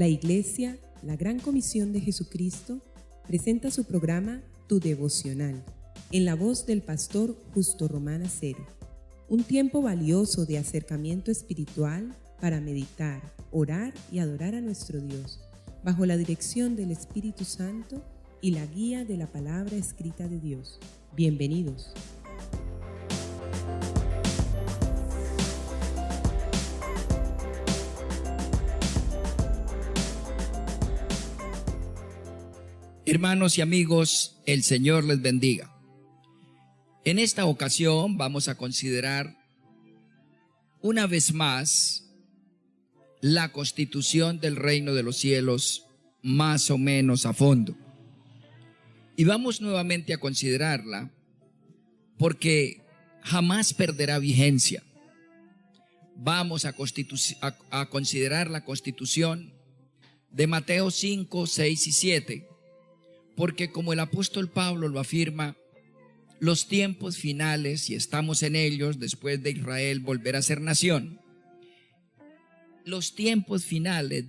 La Iglesia, la Gran Comisión de Jesucristo, presenta su programa Tu Devocional, en la voz del pastor Justo Román Acero. Un tiempo valioso de acercamiento espiritual para meditar, orar y adorar a nuestro Dios, bajo la dirección del Espíritu Santo y la guía de la palabra escrita de Dios. Bienvenidos. Hermanos y amigos, el Señor les bendiga. En esta ocasión vamos a considerar una vez más la constitución del reino de los cielos más o menos a fondo. Y vamos nuevamente a considerarla porque jamás perderá vigencia. Vamos a considerar la constitución de Mateo 5, 6 y 7. Porque como el apóstol Pablo lo afirma, los tiempos finales, y estamos en ellos después de Israel volver a ser nación, los tiempos finales,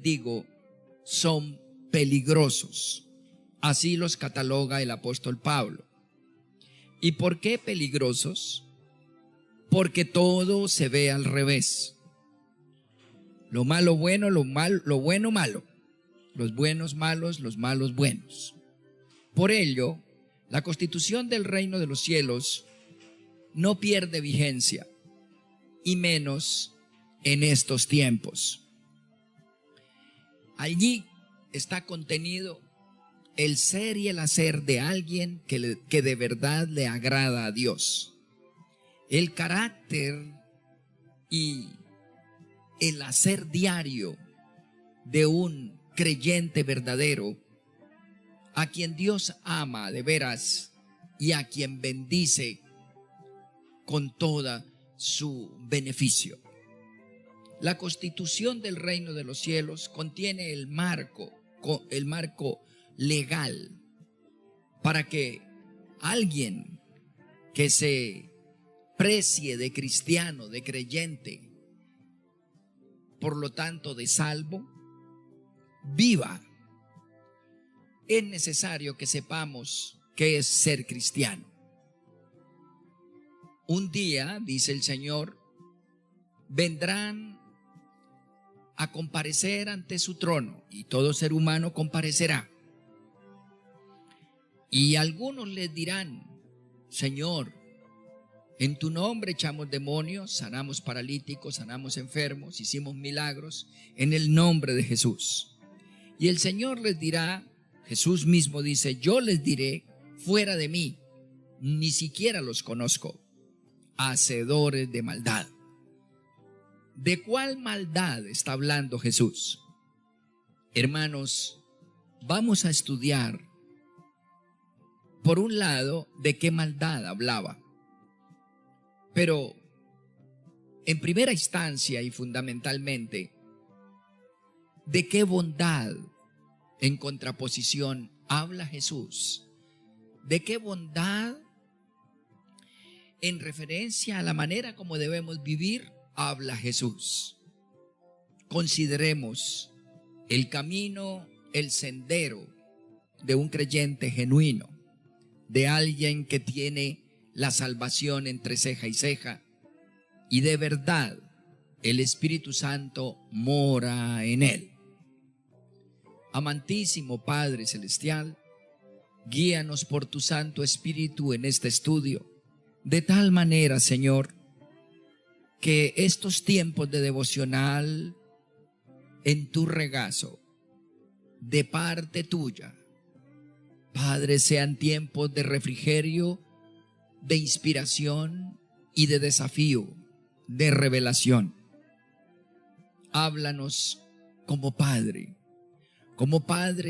son peligrosos. Así los cataloga el apóstol Pablo. ¿Y por qué peligrosos? Porque todo se ve al revés. Lo malo bueno, lo bueno malo. Los buenos malos, los malos buenos. Por ello, la constitución del reino de los cielos no pierde vigencia, y menos en estos tiempos. Allí está contenido el ser y el hacer de alguien que de verdad le agrada a Dios. El carácter y el hacer diario de un creyente verdadero, a quien Dios ama de veras y a quien bendice con toda su beneficio. La constitución del reino de los cielos contiene el marco legal para que alguien que se precie de cristiano, de creyente, por lo tanto de salvo, viva. Es necesario que sepamos qué es ser cristiano. Un día, dice el Señor, vendrán a comparecer ante su trono, y todo ser humano comparecerá. Y algunos les dirán: Señor, en tu nombre echamos demonios, sanamos paralíticos, sanamos enfermos, hicimos milagros en el nombre de Jesús. Y el Señor les dirá, Jesús mismo dice: yo les diré, fuera de mí, ni siquiera los conozco, hacedores de maldad. ¿De cuál maldad está hablando Jesús? Hermanos, vamos a estudiar, por un lado, de qué maldad hablaba. Pero, en primera instancia y fundamentalmente, ¿de qué bondad en contraposición habla Jesús? ¿De qué bondad en referencia a la manera como debemos vivir habla Jesús? Consideremos el camino, el sendero de un creyente genuino, de alguien que tiene la salvación entre ceja y ceja, y de verdad el Espíritu Santo mora en él. Amantísimo Padre Celestial, guíanos por tu Santo Espíritu en este estudio, de tal manera, Señor, que estos tiempos de devocional en tu regazo, de parte tuya, Padre, sean tiempos de refrigerio, de inspiración y de desafío, de revelación. Háblanos como Padre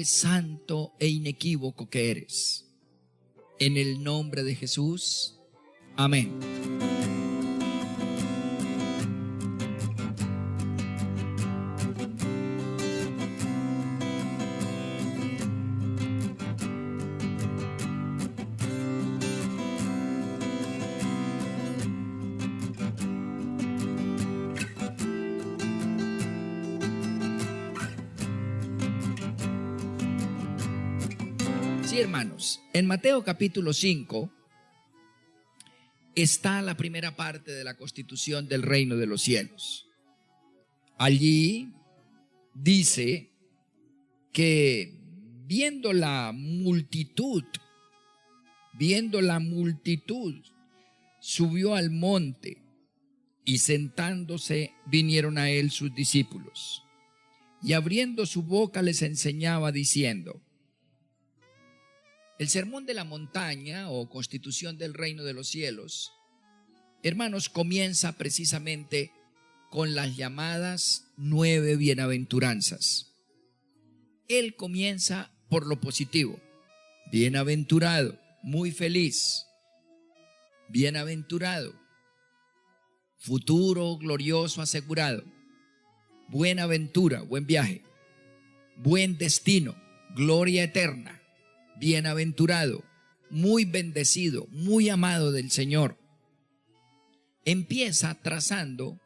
santo e inequívoco que eres. En el nombre de Jesús, amén. Sí, hermanos, en Mateo capítulo 5 está la primera parte de la constitución del reino de los cielos. Allí dice que viendo la multitud, subió al monte y sentándose vinieron a él sus discípulos. Y abriendo su boca les enseñaba diciendo. El sermón de la montaña o constitución del reino de los cielos, hermanos, comienza precisamente con las llamadas 9 bienaventuranzas. Él comienza por lo positivo. Bienaventurado, muy feliz. Bienaventurado, futuro glorioso asegurado. Buena aventura, buen viaje. Buen destino, gloria eterna. Bienaventurado, muy bendecido, muy amado del Señor. Empieza trazando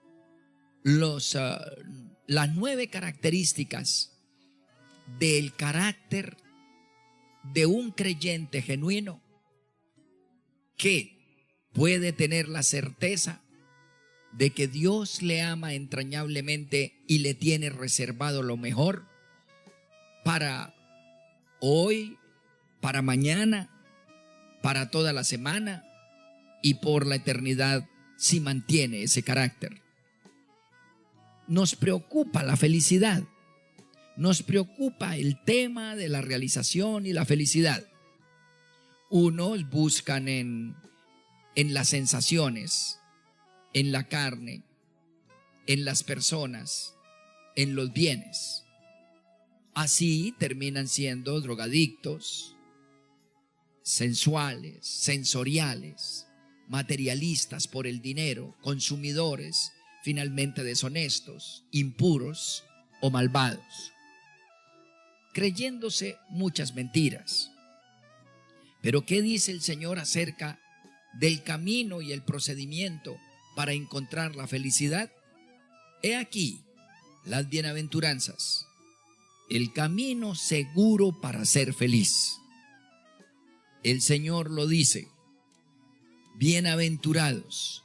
las 9 características del carácter de un creyente genuino que puede tener la certeza de que Dios le ama entrañablemente y le tiene reservado lo mejor para hoy, para mañana, para toda la semana y por la eternidad si mantiene ese carácter. Nos preocupa la felicidad, nos preocupa el tema de la realización y la felicidad. Unos buscan en las sensaciones, en la carne, en las personas, en los bienes. Así terminan siendo drogadictos, sensuales, sensoriales, materialistas por el dinero, consumidores, finalmente deshonestos, impuros o malvados, creyéndose muchas mentiras. Pero ¿qué dice el Señor acerca del camino y el procedimiento para encontrar la felicidad? He aquí las bienaventuranzas, el camino seguro para ser feliz. El Señor lo dice, bienaventurados.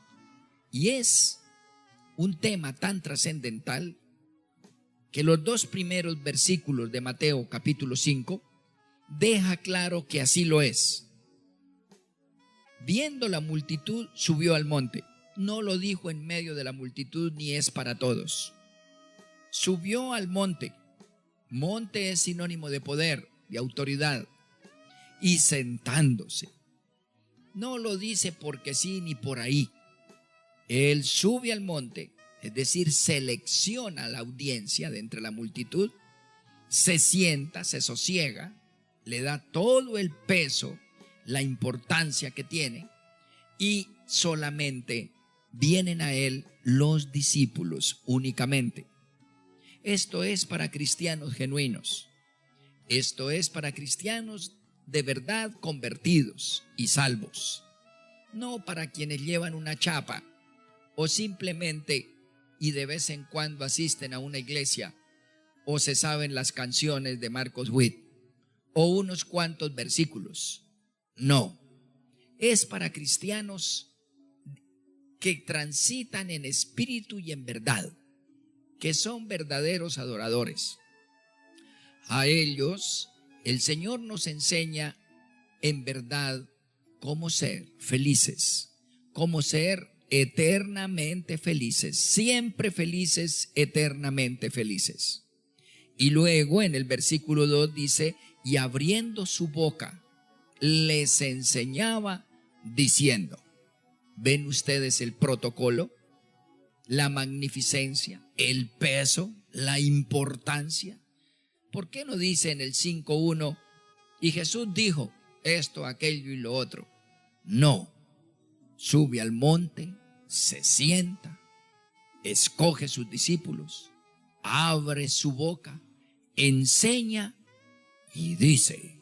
Y es un tema tan trascendental que los 2 primeros versículos de Mateo capítulo 5 deja claro que así lo es. Viendo la multitud, subió al monte. No lo dijo en medio de la multitud ni es para todos. Subió al monte. Monte es sinónimo de poder, de autoridad. Y sentándose. No lo dice porque sí ni por ahí. Él sube al monte, es decir, selecciona la audiencia de entre la multitud, se sienta, se sosiega, le da todo el peso, la importancia que tiene, y solamente vienen a él los discípulos únicamente. Esto es para cristianos genuinos. Esto es para cristianos de verdad convertidos y salvos. No para quienes llevan una chapa o simplemente y de vez en cuando asisten a una iglesia o se saben las canciones de Marcos Witt o unos cuantos versículos. No, es para cristianos que transitan en espíritu y en verdad, que son verdaderos adoradores. A ellos el Señor nos enseña en verdad cómo ser felices, cómo ser eternamente felices, siempre felices, eternamente felices. Y luego en el versículo 2 dice, y abriendo su boca les enseñaba diciendo. ¿Ven ustedes el protocolo? La magnificencia, el peso, la importancia. ¿Por qué no dice en el 5:1 y Jesús dijo esto, aquello y lo otro? No, sube al monte, se sienta, escoge sus discípulos, abre su boca, enseña y dice.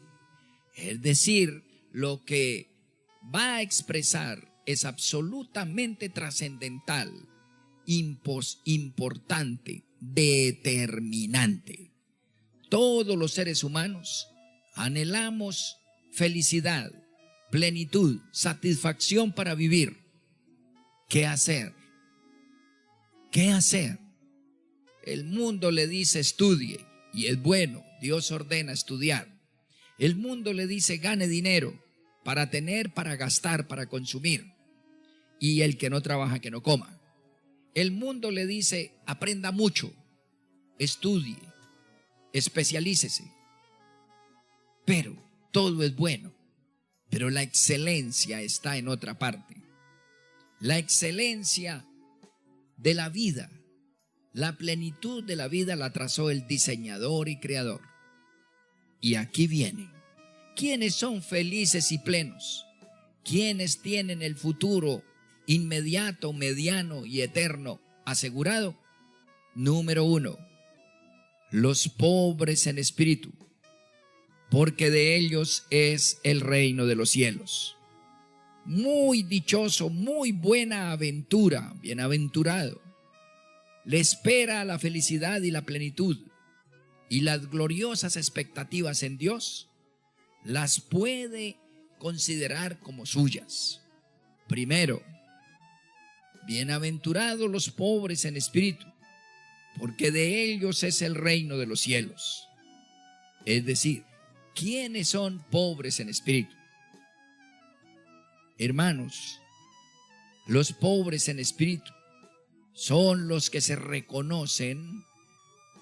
Es decir, lo que va a expresar es absolutamente trascendental, importante, determinante. Todos los seres humanos anhelamos felicidad, plenitud, satisfacción para vivir. ¿Qué hacer? ¿Qué hacer? El mundo le dice estudie, y es bueno, Dios ordena estudiar. El mundo le dice gane dinero para tener, para gastar, para consumir. Y el que no trabaja, que no coma. El mundo le dice aprenda mucho, estudie, especialícese. Pero todo es bueno, pero la excelencia está en otra parte. La excelencia de la vida, la plenitud de la vida la trazó el diseñador y creador. Y aquí vienen. ¿Quiénes son felices y plenos? ¿Quiénes tienen el futuro inmediato, mediano y eterno asegurado? Número 1, los pobres en espíritu, porque de ellos es el reino de los cielos. Muy dichoso, muy buena aventura, bienaventurado. Le espera la felicidad y la plenitud, y las gloriosas expectativas en Dios las puede considerar como suyas. Primero, bienaventurados los pobres en espíritu, porque de ellos es el reino de los cielos. Es decir, ¿quiénes son pobres en espíritu? Hermanos, los pobres en espíritu son los que se reconocen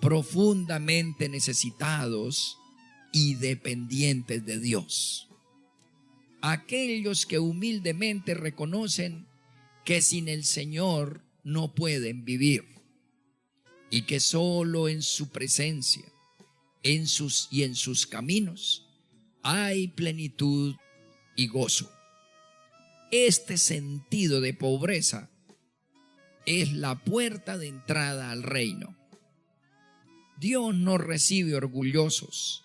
profundamente necesitados y dependientes de Dios. Aquellos que humildemente reconocen que sin el Señor no pueden vivir y que solo en su presencia, en sus caminos hay plenitud y gozo. Este sentido de pobreza es la puerta de entrada al reino. Dios no recibe orgullosos,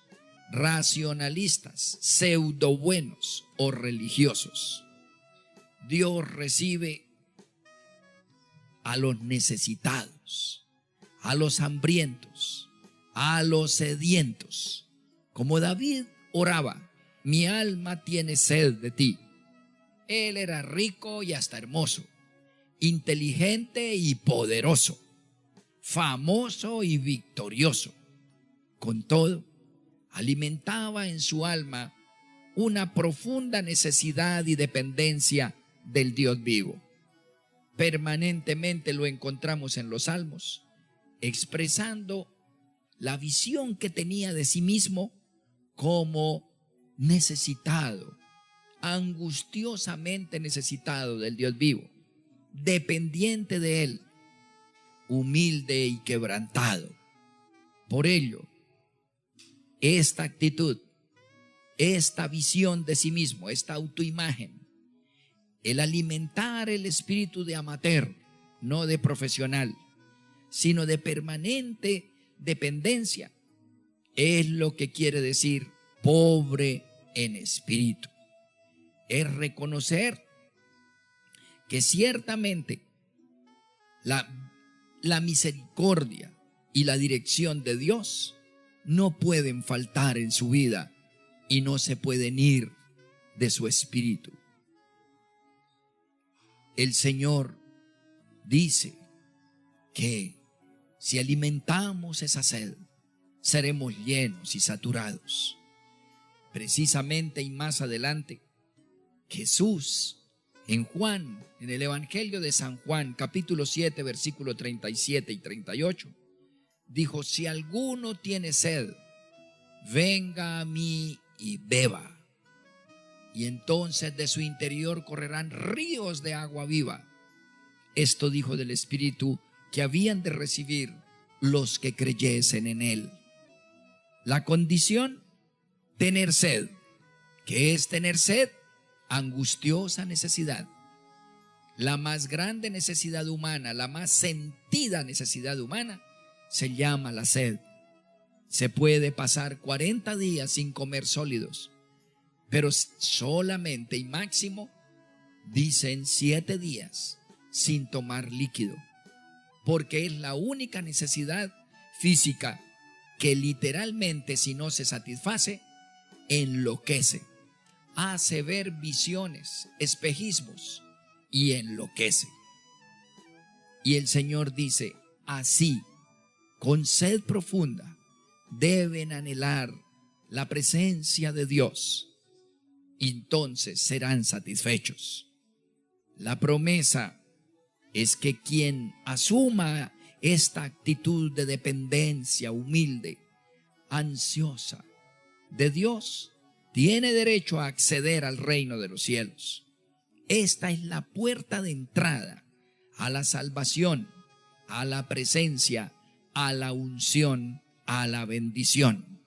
racionalistas, pseudo buenos o religiosos. Dios recibe a los necesitados, a los hambrientos, a los sedientos. Como David oraba, mi alma tiene sed de ti. Él era rico y hasta hermoso, inteligente y poderoso, famoso y victorioso. Con todo, alimentaba en su alma una profunda necesidad y dependencia del Dios vivo. Permanentemente lo encontramos en los Salmos, expresando la visión que tenía de sí mismo como necesitado, angustiosamente necesitado del Dios vivo, dependiente de Él, humilde y quebrantado. Por ello, esta actitud, esta visión de sí mismo, esta autoimagen, el alimentar el espíritu de amateur, no de profesional, sino de permanente dependencia, es lo que quiere decir pobre en espíritu. Es reconocer que ciertamente la misericordia y la dirección de Dios no pueden faltar en su vida y no se pueden ir de su espíritu. El Señor dice que si alimentamos esa sed, seremos llenos y saturados. Precisamente y más adelante, Jesús en Juan, en el Evangelio de San Juan, capítulo 7, versículo 37 y 38, dijo, si alguno tiene sed, venga a mí y beba. Y entonces de su interior correrán ríos de agua viva. Esto dijo del Espíritu que habían de recibir los que creyesen en Él. La condición, tener sed. ¿Qué es tener sed? Angustiosa necesidad. La más grande necesidad humana, la más sentida necesidad humana, se llama la sed. Se puede pasar 40 días sin comer sólidos, pero solamente y máximo, dicen 7 días sin tomar líquido, porque es la única necesidad física que literalmente, si no se satisface, enloquece, hace ver visiones, espejismos y enloquece. Y el Señor dice, así, con sed profunda, deben anhelar la presencia de Dios. Entonces serán satisfechos. La promesa es que quien asuma esta actitud de dependencia humilde, ansiosa de Dios, tiene derecho a acceder al reino de los cielos. Esta es la puerta de entrada a la salvación, a la presencia, a la unción, a la bendición.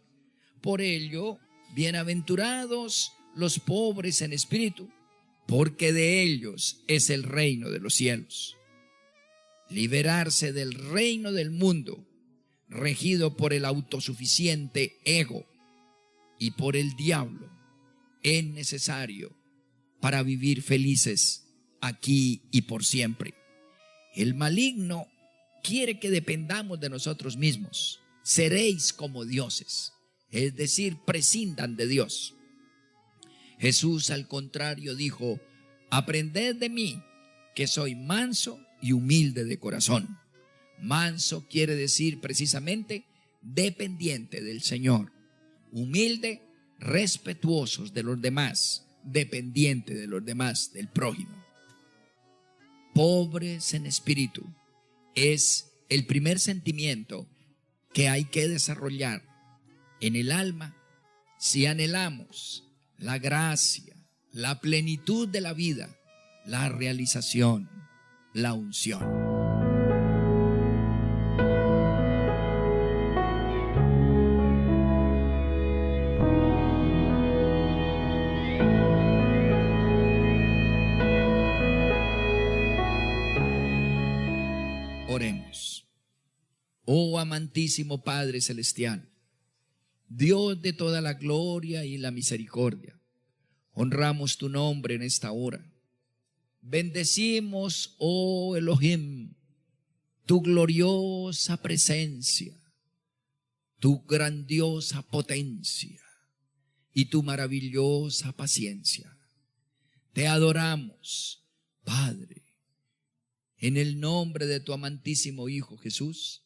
Por ello, bienaventurados los pobres en espíritu, porque de ellos es el reino de los cielos. Liberarse del reino del mundo, regido por el autosuficiente ego y por el diablo, es necesario para vivir felices aquí y por siempre. El maligno quiere que dependamos de nosotros mismos. Seréis como dioses, es decir, prescindan de Dios. Jesús, al contrario, dijo, aprended de mí, que soy manso y humilde de corazón. Manso quiere decir precisamente dependiente del Señor. Humilde, respetuosos de los demás, dependiente de los demás, del prójimo. Pobres en espíritu es el primer sentimiento que hay que desarrollar en el alma si anhelamos la gracia, la plenitud de la vida, la realización, la unción. Oremos. Oh amantísimo Padre Celestial, Dios de toda la gloria y la misericordia, honramos tu nombre en esta hora. Bendecimos, oh Elohim, tu gloriosa presencia, tu grandiosa potencia y tu maravillosa paciencia. Te adoramos, Padre, en el nombre de tu amantísimo Hijo Jesús,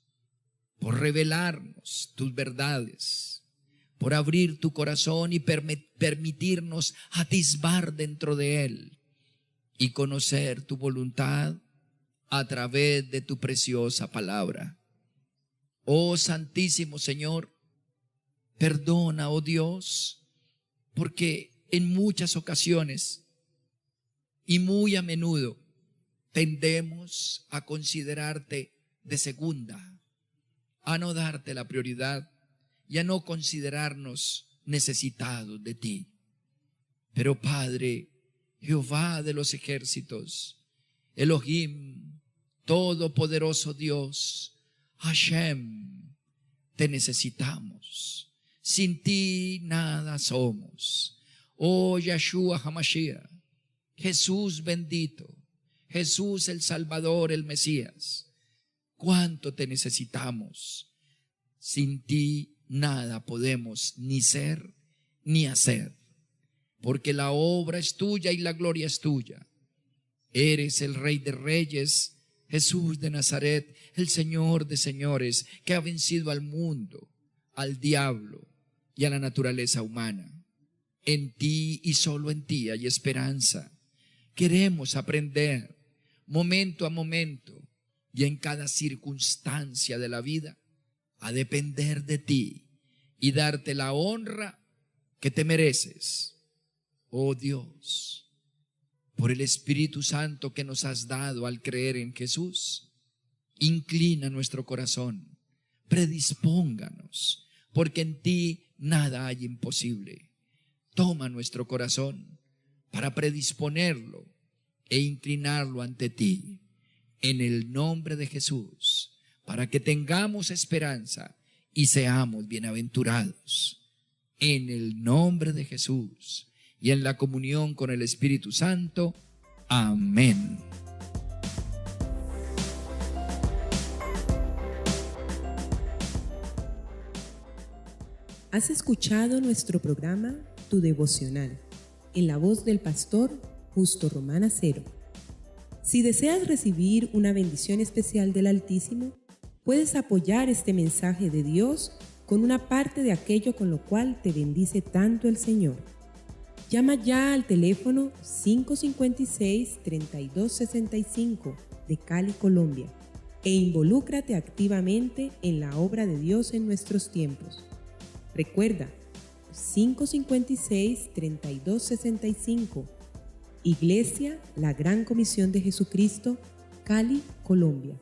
por revelarnos tus verdades, por abrir tu corazón y permitirnos atisbar dentro de él y conocer tu voluntad a través de tu preciosa palabra. Oh Santísimo Señor, perdona, oh Dios, porque en muchas ocasiones y muy a menudo tendemos a considerarte de segunda, a no darte la prioridad y a no considerarnos necesitados de ti. Pero Padre, Jehová de los ejércitos, Elohim, todopoderoso Dios, Hashem, te necesitamos. Sin ti nada somos. Oh Yeshua HaMashiach, Jesús bendito, Jesús el Salvador, el Mesías, cuánto te necesitamos. Sin ti nada podemos ni ser ni hacer, porque la obra es tuya y la gloria es tuya. Eres el Rey de Reyes, Jesús de Nazaret, el Señor de señores, que ha vencido al mundo, al diablo y a la naturaleza humana. En ti y solo en ti hay esperanza. Queremos aprender momento a momento y en cada circunstancia de la vida a depender de ti y darte la honra que te mereces. Oh Dios, por el Espíritu Santo que nos has dado al creer en Jesús, inclina nuestro corazón, predispónganos, porque en ti nada hay imposible. Toma nuestro corazón para predisponerlo e inclinarlo ante ti, en el nombre de Jesús, para que tengamos esperanza y seamos bienaventurados. En el nombre de Jesús y en la comunión con el Espíritu Santo. Amén. Has escuchado nuestro programa Tu Devocional. en la voz del pastor Justo Román Acero. Si deseas recibir una bendición especial del Altísimo, puedes apoyar este mensaje de Dios con una parte de aquello con lo cual te bendice tanto el Señor. Llama ya al teléfono 556-3265 de Cali, Colombia, e involúcrate activamente en la obra de Dios en nuestros tiempos. Recuerda, 556-3265, Iglesia La Gran Comisión de Jesucristo, Cali, Colombia.